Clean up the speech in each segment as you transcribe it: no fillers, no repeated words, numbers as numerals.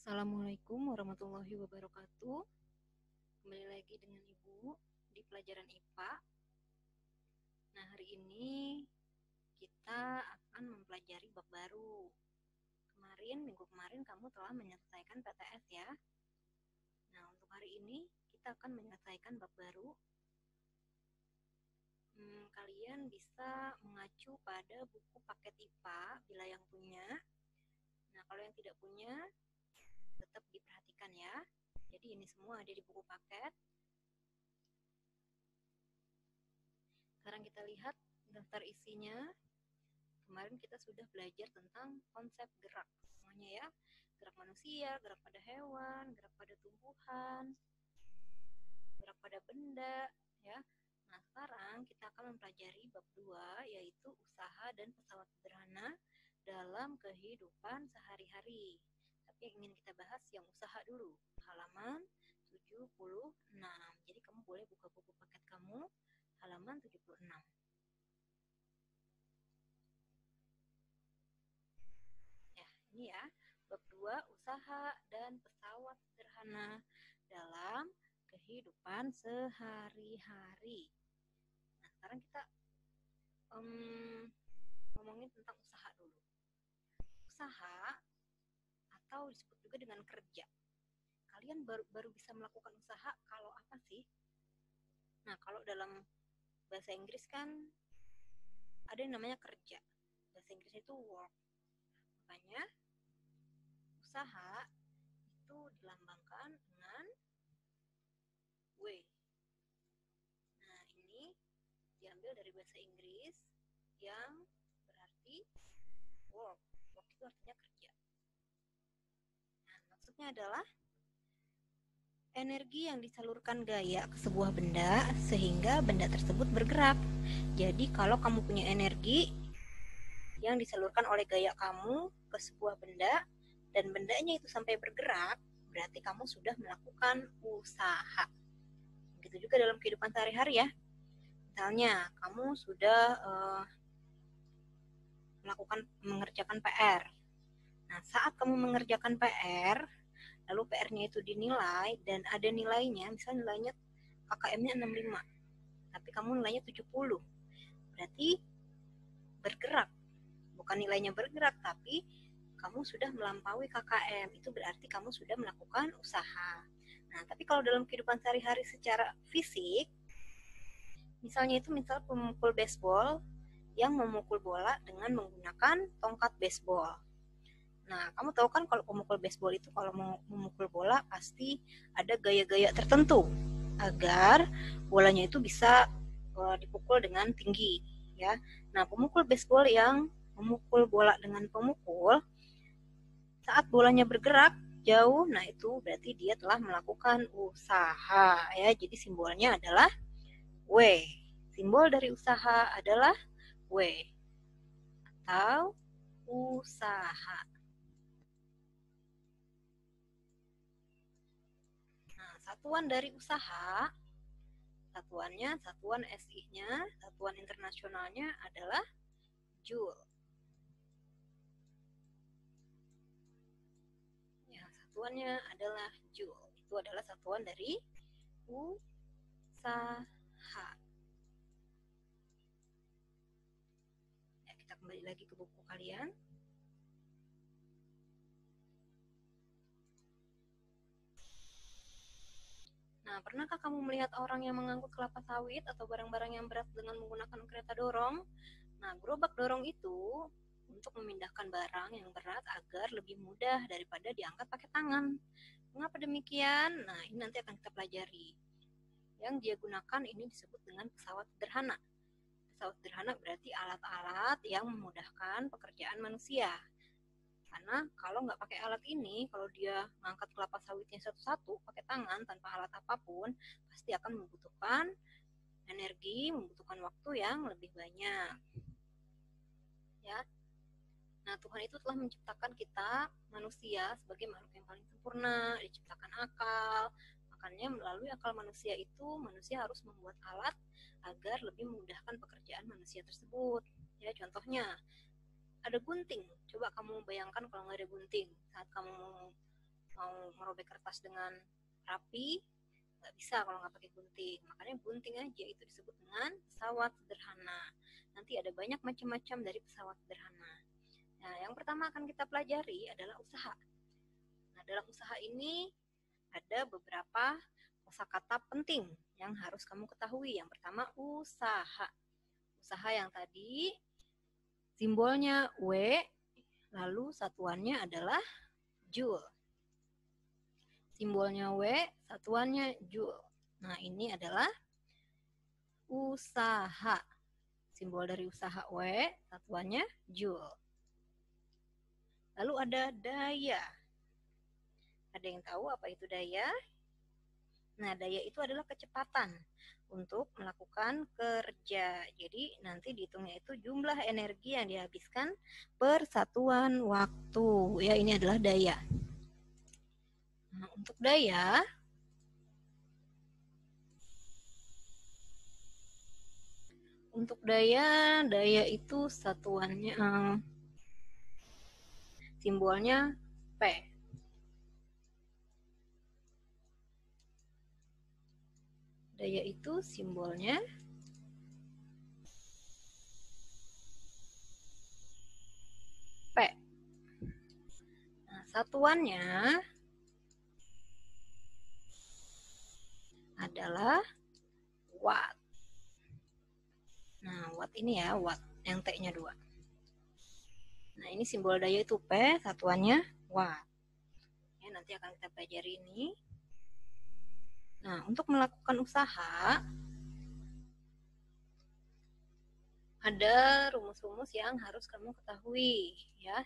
Assalamualaikum warahmatullahi wabarakatuh. Kembali lagi dengan Ibu di pelajaran IPA. Nah, hari ini kita akan mempelajari bab baru. Minggu kemarin kamu telah menyelesaikan PTS ya. Nah, untuk hari ini kita akan menyelesaikan bab baru. Kalian bisa mengacu pada buku paket IPA bila yang punya. Nah, kalau yang tidak punya, tetap diperhatikan ya. Jadi ini semua ada di buku paket. Sekarang kita lihat daftar isinya. Kemarin kita sudah belajar tentang konsep gerak semuanya ya. Gerak manusia, gerak pada hewan, gerak pada tumbuhan, gerak pada benda ya. Nah, sekarang kita akan mempelajari bab 2 yaitu usaha dan pesawat sederhana dalam kehidupan sehari-hari. Tapi yang ingin kita bahas yang usaha dulu. Halaman 76. Jadi kamu boleh buka buku paket kamu halaman 76. Ini ya, bab 2 usaha dan pesawat sederhana dalam kehidupan sehari-hari. Nah, sekarang kita ngomongin tentang usaha dulu. Usaha atau disebut juga dengan kerja. Kalian baru bisa melakukan usaha kalau apa sih? Nah, kalau dalam bahasa Inggris kan ada yang namanya kerja. Bahasa Inggris itu work. Makanya usaha itu dilambangkan dengan W. Nah, ini diambil dari bahasa Inggris yang berarti work. Work itu artinya kerja. Nah, maksudnya adalah energi yang disalurkan gaya ke sebuah benda sehingga benda tersebut bergerak. Jadi kalau kamu punya energi yang disalurkan oleh gaya kamu ke sebuah benda dan bendanya itu sampai bergerak, berarti kamu sudah melakukan usaha. Begitu juga dalam kehidupan sehari-hari ya. Misalnya kamu sudah mengerjakan PR. Nah, saat kamu mengerjakan PR, lalu PR-nya itu dinilai dan ada nilainya, misalnya nilainya KKM-nya 65, tapi kamu nilainya 70. Berarti bergerak. Bukan nilainya bergerak, tapi kamu sudah melampaui KKM. Itu berarti kamu sudah melakukan usaha. Nah, tapi kalau dalam kehidupan sehari-hari secara fisik, misalnya itu pemukul baseball yang memukul bola dengan menggunakan tongkat baseball. Nah, kamu tahu kan kalau pemukul baseball itu kalau mau memukul bola pasti ada gaya-gaya tertentu agar bolanya itu bisa dipukul dengan tinggi ya. Nah, pemukul baseball yang memukul bola dengan pemukul saat bolanya bergerak jauh, nah itu berarti dia telah melakukan usaha ya. Jadi simbolnya adalah W. Simbol dari usaha adalah W atau usaha. Nah, satuan dari usaha, satuan SI-nya, satuan internasionalnya adalah Joule. Ya, satuannya adalah Joule. Itu adalah satuan dari usaha. Ya, kita kembali lagi ke buku kalian. Nah, pernahkah kamu melihat orang yang mengangkut kelapa sawit atau barang-barang yang berat dengan menggunakan kereta dorong? Nah, gerobak dorong itu untuk memindahkan barang yang berat agar lebih mudah daripada diangkat pakai tangan. Mengapa demikian? Nah, ini nanti akan kita pelajari. Yang dia gunakan ini disebut dengan pesawat sederhana. Pesawat sederhana berarti alat-alat yang memudahkan pekerjaan manusia. Karena kalau nggak pakai alat ini, kalau dia ngangkat kelapa sawitnya satu-satu pakai tangan tanpa alat apapun, pasti akan membutuhkan energi, membutuhkan waktu yang lebih banyak. Ya. Nah, Tuhan itu telah menciptakan kita manusia sebagai makhluk yang paling sempurna, diciptakan akal. Makanya melalui akal manusia itu, manusia harus membuat alat agar lebih memudahkan pekerjaan manusia tersebut. Ya, contohnya ada gunting. Coba kamu bayangkan kalau nggak ada gunting. Saat kamu mau mau merobek kertas dengan rapi, nggak bisa kalau nggak pakai gunting. Makanya gunting aja itu disebut dengan pesawat sederhana. Nanti ada banyak macam-macam dari pesawat sederhana. Nah, yang pertama akan kita pelajari adalah usaha. Nah, dalam usaha ini ada beberapa kosakata penting yang harus kamu ketahui. Yang pertama, usaha. Usaha yang tadi simbolnya W, lalu satuannya adalah joule. Simbolnya W, satuannya joule. Nah, ini adalah usaha. Simbol dari usaha W, satuannya joule. Lalu ada daya. Ada yang tahu apa itu daya? Nah, daya itu adalah kecepatan untuk melakukan kerja. Jadi, nanti dihitungnya itu jumlah energi yang dihabiskan per satuan waktu. Ya, ini adalah daya. Nah, untuk daya, daya itu satuannya, simbolnya P. Daya itu simbolnya P. Nah, satuannya adalah watt. Nah, watt ini ya, watt yang T-nya 2. Nah, ini simbol daya itu P, satuannya watt. Ya, nanti akan kita pelajari ini. Nah, untuk melakukan usaha, ada rumus-rumus yang harus kamu ketahui, ya.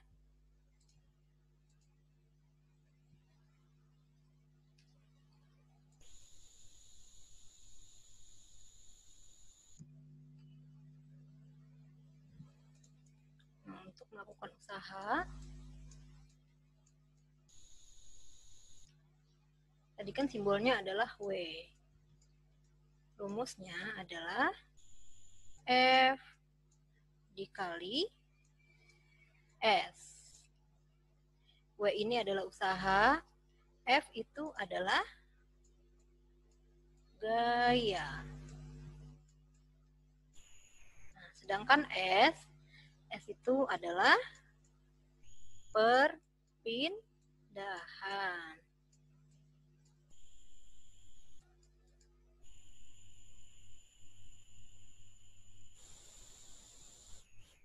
Nah, untuk melakukan usaha, tadi kan simbolnya adalah W. Rumusnya adalah F dikali S. W ini adalah usaha, F itu adalah gaya. Nah, sedangkan S itu adalah perpindahan.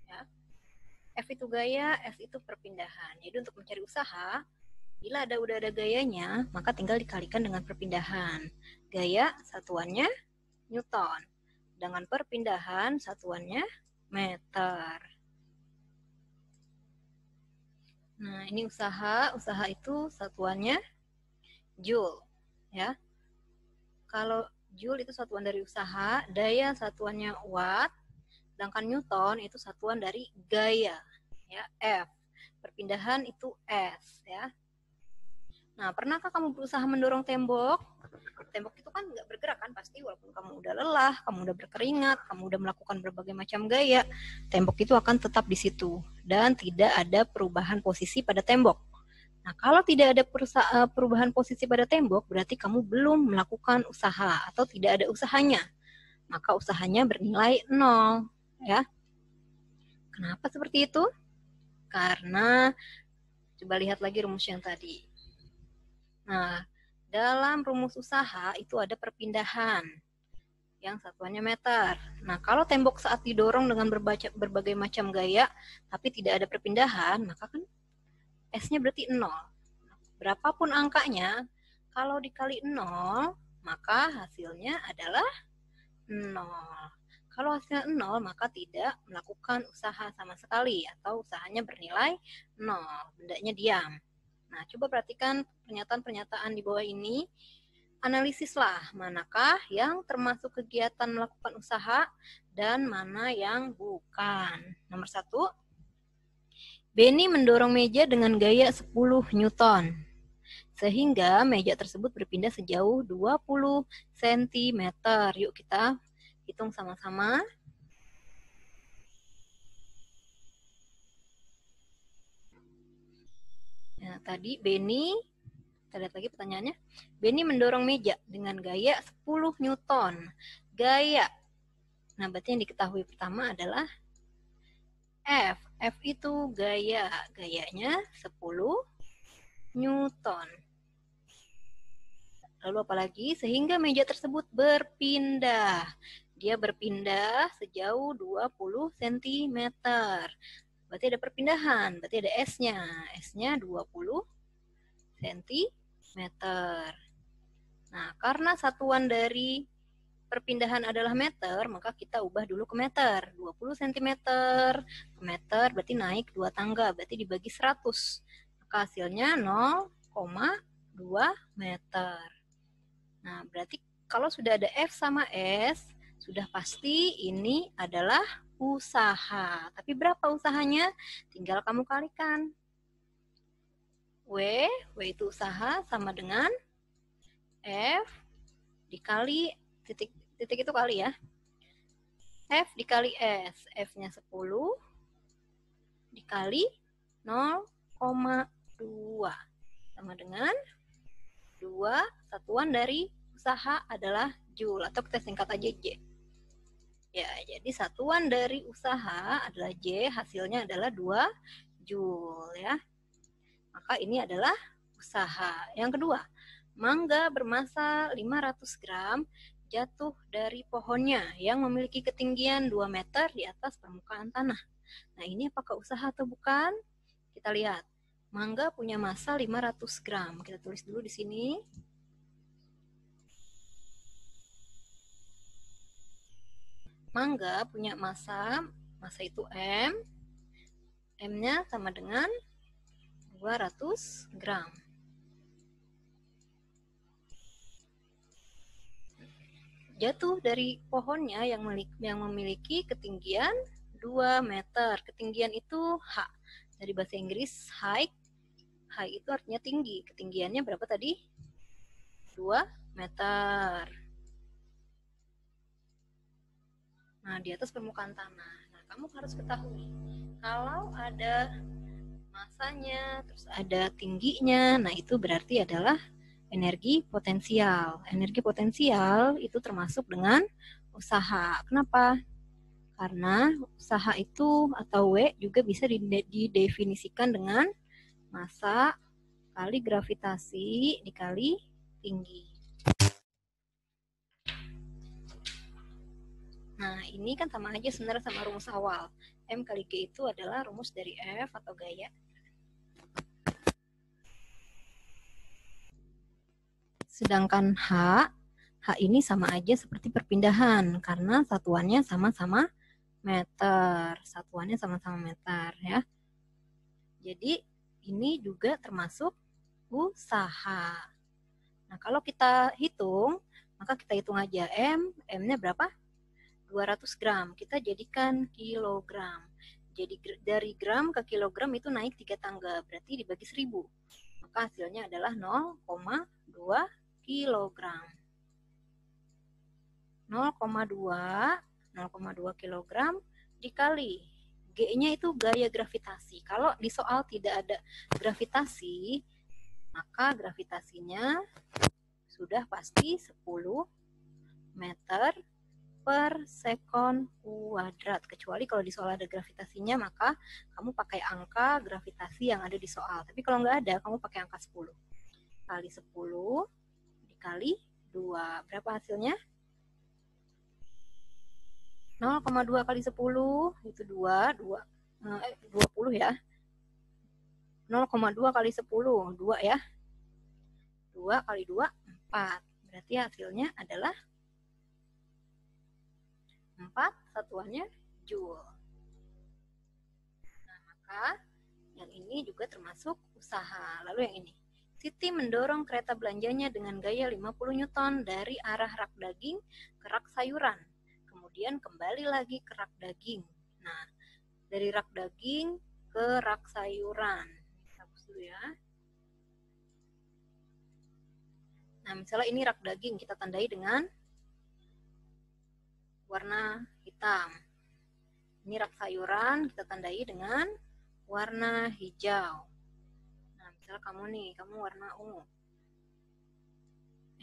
Ya. F itu gaya, S itu perpindahan. Jadi untuk mencari usaha, bila udah ada gayanya, maka tinggal dikalikan dengan perpindahan. Gaya satuannya Newton. Dengan perpindahan satuannya meter. Nah, ini usaha itu satuannya joule, ya. Kalau joule itu satuan dari usaha, daya satuannya watt, sedangkan Newton itu satuan dari gaya, ya, F. Perpindahan itu S, ya. Nah, pernahkah kamu berusaha mendorong tembok? Tembok itu kan nggak bergerak kan pasti, walaupun kamu udah lelah, kamu udah berkeringat, kamu udah melakukan berbagai macam gaya, tembok itu akan tetap di situ dan tidak ada perubahan posisi pada tembok. Nah, kalau tidak ada perubahan posisi pada tembok, berarti kamu belum melakukan usaha atau tidak ada usahanya. Maka usahanya bernilai 0, ya. Kenapa seperti itu? Karena coba lihat lagi rumus yang tadi. Nah, dalam rumus usaha itu ada perpindahan yang satuannya meter. Nah, kalau tembok saat didorong dengan berbagai macam gaya tapi tidak ada perpindahan, maka kan S-nya berarti 0. Berapapun angkanya, kalau dikali 0, maka hasilnya adalah 0. Kalau hasilnya 0, maka tidak melakukan usaha sama sekali atau usahanya bernilai 0. Bendanya diam. Nah, coba perhatikan pernyataan-pernyataan di bawah ini. Analisislah manakah yang termasuk kegiatan melakukan usaha dan mana yang bukan. Nomor 1, Benny mendorong meja dengan gaya 10 Newton, sehingga meja tersebut berpindah sejauh 20 cm. Yuk kita hitung sama-sama. Nah, tadi Benny Kita lihat lagi pertanyaannya. Benny mendorong meja dengan gaya 10 Newton. Gaya. Nah, berarti yang diketahui pertama adalah F. F itu gaya. Gayanya 10 Newton. Lalu apalagi? Sehingga meja tersebut berpindah. Dia berpindah sejauh 20 cm. Berarti ada perpindahan. Berarti ada S-nya. S-nya 20 cm. Nah, karena satuan dari perpindahan adalah meter, maka kita ubah dulu ke meter. 20 cm ke meter berarti naik 2 tangga, berarti dibagi 100. Maka hasilnya 0,2 meter. Nah, berarti kalau sudah ada F sama S, sudah pasti ini adalah usaha. Tapi berapa usahanya? Tinggal kamu kalikan. W itu usaha sama dengan F dikali titik itu kali ya. F dikali S. F-nya 10 dikali 0,2 sama dengan 2 satuan dari usaha adalah Joule atau kita singkat aja J. Ya, jadi satuan dari usaha adalah J, hasilnya adalah 2 Joule ya. Maka ini adalah usaha. Yang kedua, mangga bermasa 500 gram jatuh dari pohonnya yang memiliki ketinggian 2 meter di atas permukaan tanah. Nah, ini apakah usaha atau bukan? Kita lihat. Mangga punya massa 500 gram. Kita tulis dulu di sini. Mangga punya massa itu M. M-nya sama dengan 200 gram. Jatuh dari pohonnya yang memiliki ketinggian 2 meter. Ketinggian itu H. Dari bahasa Inggris height. Height itu artinya tinggi. Ketinggiannya berapa tadi? 2 meter. Nah, di atas permukaan tanah. Nah, kamu harus ketahui kalau ada masanya, terus ada tingginya, nah itu berarti adalah energi potensial. Energi potensial itu termasuk dengan usaha. Kenapa? Karena usaha itu atau W juga bisa didefinisikan dengan massa kali gravitasi dikali tinggi. Nah, ini kan sama aja sebenarnya sama rumus awal. M kali G itu adalah rumus dari F atau gaya. Sedangkan H ini sama aja seperti perpindahan karena satuannya sama-sama meter. Satuannya sama-sama meter ya. Jadi ini juga termasuk usaha. Nah, kalau kita hitung, maka kita hitung aja M-nya berapa? 200 gram. Kita jadikan kilogram. Jadi dari gram ke kilogram itu naik 3 tangga, berarti dibagi 1000. Maka hasilnya adalah 0,2 kilogram. 0,2 kilogram dikali G-nya itu gaya gravitasi. Kalau di soal tidak ada gravitasi, maka gravitasinya sudah pasti 10 meter per sekon kuadrat. Kecuali kalau di soal ada gravitasinya, maka kamu pakai angka gravitasi yang ada di soal. Tapi kalau nggak ada, kamu pakai angka 10. Kali 10 dikali 2. Berapa hasilnya? 0,2 kali 10 itu 20 ya. 0,2 kali 10, 2 ya. 2 kali 2, 4. Berarti hasilnya adalah 4 satuannya Joule. Nah, maka yang ini juga termasuk usaha. Lalu yang ini. Siti mendorong kereta belanjanya dengan gaya 50 Newton dari arah rak daging ke rak sayuran. Kemudian kembali lagi ke rak daging. Nah, dari rak daging ke rak sayuran. Hapus dulu ya. Nah, misalnya ini rak daging, kita tandai dengan warna hitam. Ini rak sayuran, kita tandai dengan warna hijau. Nah, misalnya kamu warna ungu.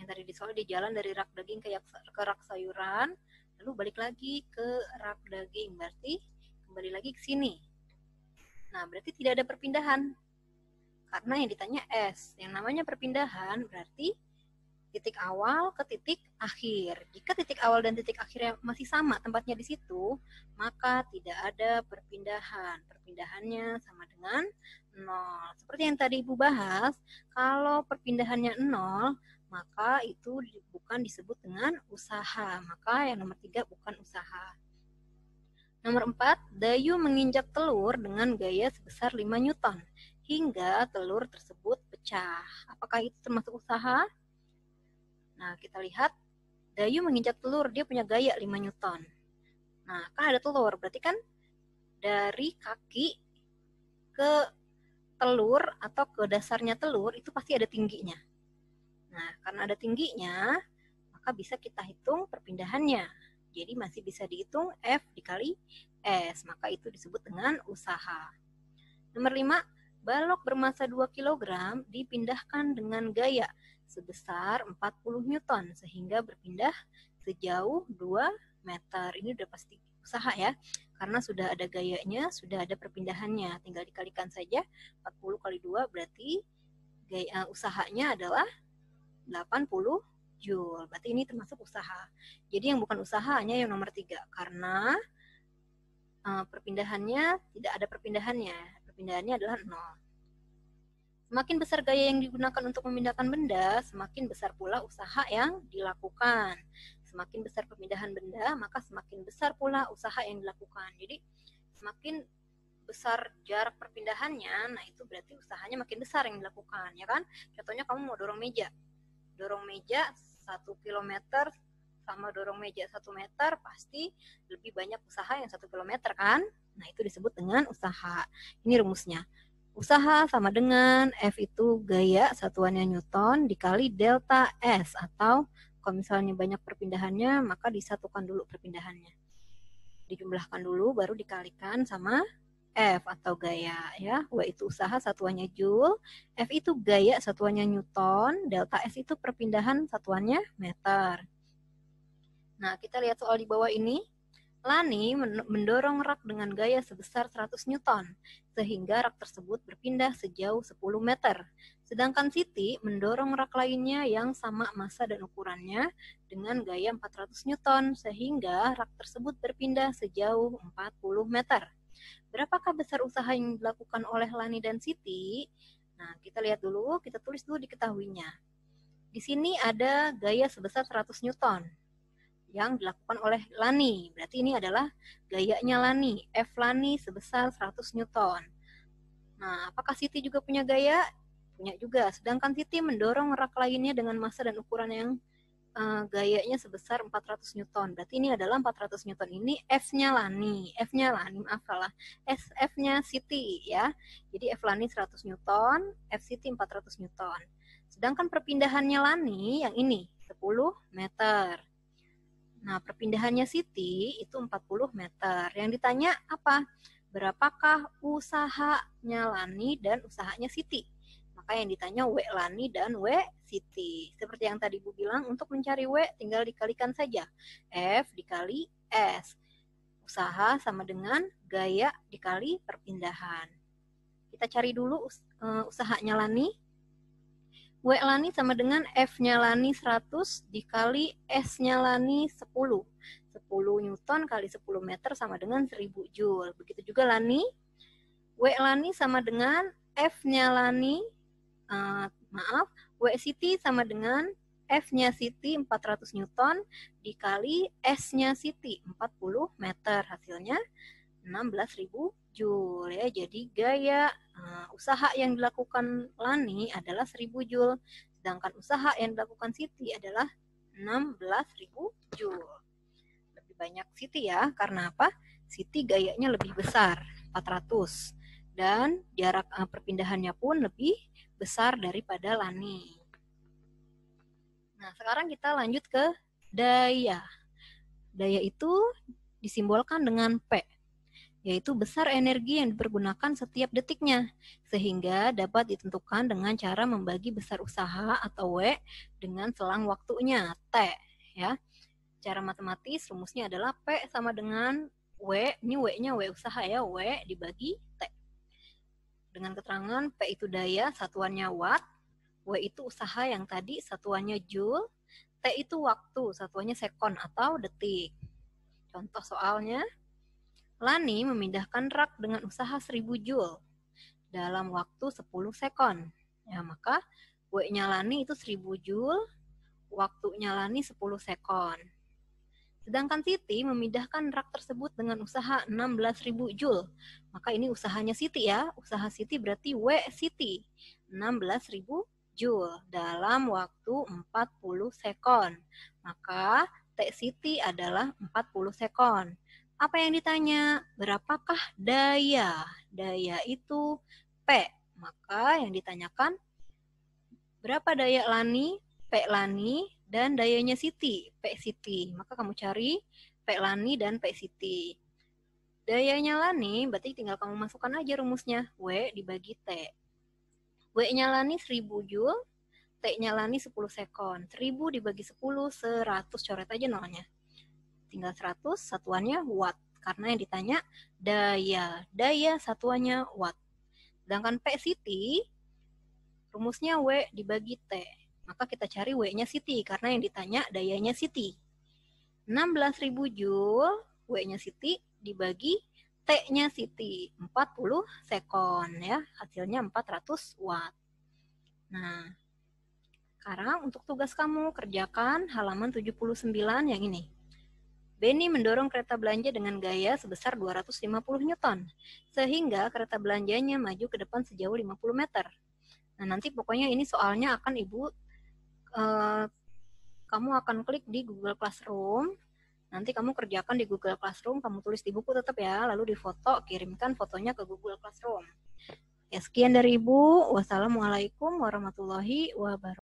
Yang tadi soal di jalan dari rak daging ke rak sayuran, lalu balik lagi ke rak daging, berarti kembali lagi ke sini. Nah, berarti tidak ada perpindahan. Karena yang ditanya S. Yang namanya perpindahan berarti titik awal ke titik akhir. Jika titik awal dan titik akhirnya masih sama tempatnya di situ, maka tidak ada perpindahan. Perpindahannya sama dengan 0. Seperti yang tadi Ibu bahas, kalau perpindahannya 0, maka itu bukan disebut dengan usaha. Maka yang nomor 3 bukan usaha. Nomor 4, Dayu menginjak telur dengan gaya sebesar 5 Newton hingga telur tersebut pecah. Apakah itu termasuk usaha? Nah, kita lihat Dayu menginjak telur, dia punya gaya 5 Newton. Nah, kan ada telur, berarti kan dari kaki ke telur atau ke dasarnya telur itu pasti ada tingginya. Nah, karena ada tingginya, maka bisa kita hitung perpindahannya. Jadi masih bisa dihitung F dikali S, maka itu disebut dengan usaha. Nomor 5, balok bermasa 2 kg dipindahkan dengan gaya sebesar 40 Newton sehingga berpindah sejauh 2 meter. Ini udah pasti usaha ya, karena sudah ada gayanya, sudah ada perpindahannya. Tinggal dikalikan saja, 40 kali 2 berarti gaya usahanya adalah 80 Joule. Berarti ini termasuk usaha. Jadi yang bukan usaha hanya yang nomor 3, karena perpindahannya tidak ada perpindahannya. Perpindahannya adalah 0. Semakin besar gaya yang digunakan untuk memindahkan benda, semakin besar pula usaha yang dilakukan. Semakin besar pemindahan benda, maka semakin besar pula usaha yang dilakukan. Jadi semakin besar jarak perpindahannya, nah itu berarti usahanya makin besar yang dilakukan, ya kan? Contohnya kamu mau dorong meja. Dorong meja 1 km sama dorong meja 1 meter, pasti lebih banyak usaha yang 1 km kan? Nah, itu disebut dengan usaha. Ini rumusnya. Usaha sama dengan F itu gaya satuannya Newton dikali delta S, atau kalau misalnya banyak perpindahannya maka disatukan dulu perpindahannya. Dijumlahkan dulu baru dikalikan sama F atau gaya ya. W itu usaha satuannya Joule, F itu gaya satuannya Newton, delta S itu perpindahan satuannya meter. Nah, kita lihat soal di bawah ini. Lani mendorong rak dengan gaya sebesar 100 Newton, sehingga rak tersebut berpindah sejauh 10 meter. Sedangkan Siti mendorong rak lainnya yang sama massa dan ukurannya dengan gaya 400 Newton, sehingga rak tersebut berpindah sejauh 40 meter. Berapakah besar usaha yang dilakukan oleh Lani dan Siti? Nah, kita lihat dulu, kita tulis dulu diketahuinya. Di sini ada gaya sebesar 100 Newton yang dilakukan oleh Lani. Berarti ini adalah gayanya Lani. F Lani sebesar 100 Newton. Nah, apakah Siti juga punya gaya? Punya juga. Sedangkan Siti mendorong rak lainnya dengan massa dan ukuran yang gayanya sebesar 400 Newton. Berarti ini adalah 400 Newton ini F-nya Lani. F-nya Lani, maaf salah. F-nya Siti ya. Jadi F Lani 100 Newton, F Siti 400 Newton. Sedangkan perpindahannya Lani yang ini 10 meter. Nah, perpindahannya Siti itu 40 meter. Yang ditanya apa? Berapakah usahanya Lani dan usahanya Siti? Maka yang ditanya W Lani dan W Siti. Seperti yang tadi Bu bilang, untuk mencari W tinggal dikalikan saja. F dikali S. Usaha sama dengan gaya dikali perpindahan. Kita cari dulu usahanya Lani. W Lani sama dengan F-nya Lani 100 dikali S-nya Lani 10. 10 Newton kali 10 meter sama dengan 1000 Joule. Begitu juga Lani. W Lani sama dengan F-nya Lani, W Siti sama dengan F-nya Siti 400 Newton dikali S-nya Siti 40 meter. Hasilnya 16.000 Joule ya. Jadi gaya usaha yang dilakukan Lani adalah 1000 Joule, sedangkan usaha yang dilakukan Siti adalah 16.000 Joule. Lebih banyak Siti ya, karena apa? Siti gayanya lebih besar, 400, dan jarak perpindahannya pun lebih besar daripada Lani. Nah, sekarang kita lanjut ke daya. Daya itu disimbolkan dengan P. yaitu besar energi yang dipergunakan setiap detiknya, sehingga dapat ditentukan dengan cara membagi besar usaha atau W dengan selang waktunya, T. Ya. Cara matematis rumusnya adalah P sama dengan W, ini W-nya W usaha ya, W dibagi T. Dengan keterangan P itu daya, satuannya watt, W itu usaha yang tadi, satuannya joule, T itu waktu, satuannya sekon atau detik. Contoh soalnya, Lani memindahkan rak dengan usaha 1000 joule dalam waktu 10 sekon. Ya, maka W-nya Lani itu 1000 joule, waktunya Lani 10 sekon. Sedangkan Siti memindahkan rak tersebut dengan usaha 16.000 joule. Maka ini usahanya Siti ya. Usaha Siti berarti W Siti. 16.000 joule dalam waktu 40 sekon. Maka T Siti adalah 40 sekon. Apa yang ditanya? Berapakah daya? Daya itu P. Maka yang ditanyakan berapa daya Lani, P Lani, dan dayanya Siti, P Siti. Maka kamu cari P Lani dan P Siti. Dayanya Lani berarti tinggal kamu masukkan aja rumusnya, W dibagi T. W-nya Lani 1000 joule, T-nya Lani 10 sekon. 1000 dibagi 10, 100, coret aja nolnya. Tinggal 100, satuannya watt. Karena yang ditanya daya. Daya satuannya watt. Sedangkan P Siti, rumusnya W dibagi T. Maka kita cari W-nya Siti, karena yang ditanya dayanya Siti. 16.000 joule, W-nya Siti dibagi T-nya Siti, 40 sekon ya, hasilnya 400 watt. Nah, sekarang untuk tugas kamu kerjakan halaman 79 yang ini. Benny mendorong kereta belanja dengan gaya sebesar 250 Newton, sehingga kereta belanjanya maju ke depan sejauh 50 meter. Nah, nanti pokoknya ini soalnya akan kamu akan klik di Google Classroom. Nanti kamu kerjakan di Google Classroom, kamu tulis di buku tetap ya, lalu difoto, kirimkan fotonya ke Google Classroom. Ya, sekian dari Ibu. Wassalamualaikum warahmatullahi wabarakatuh.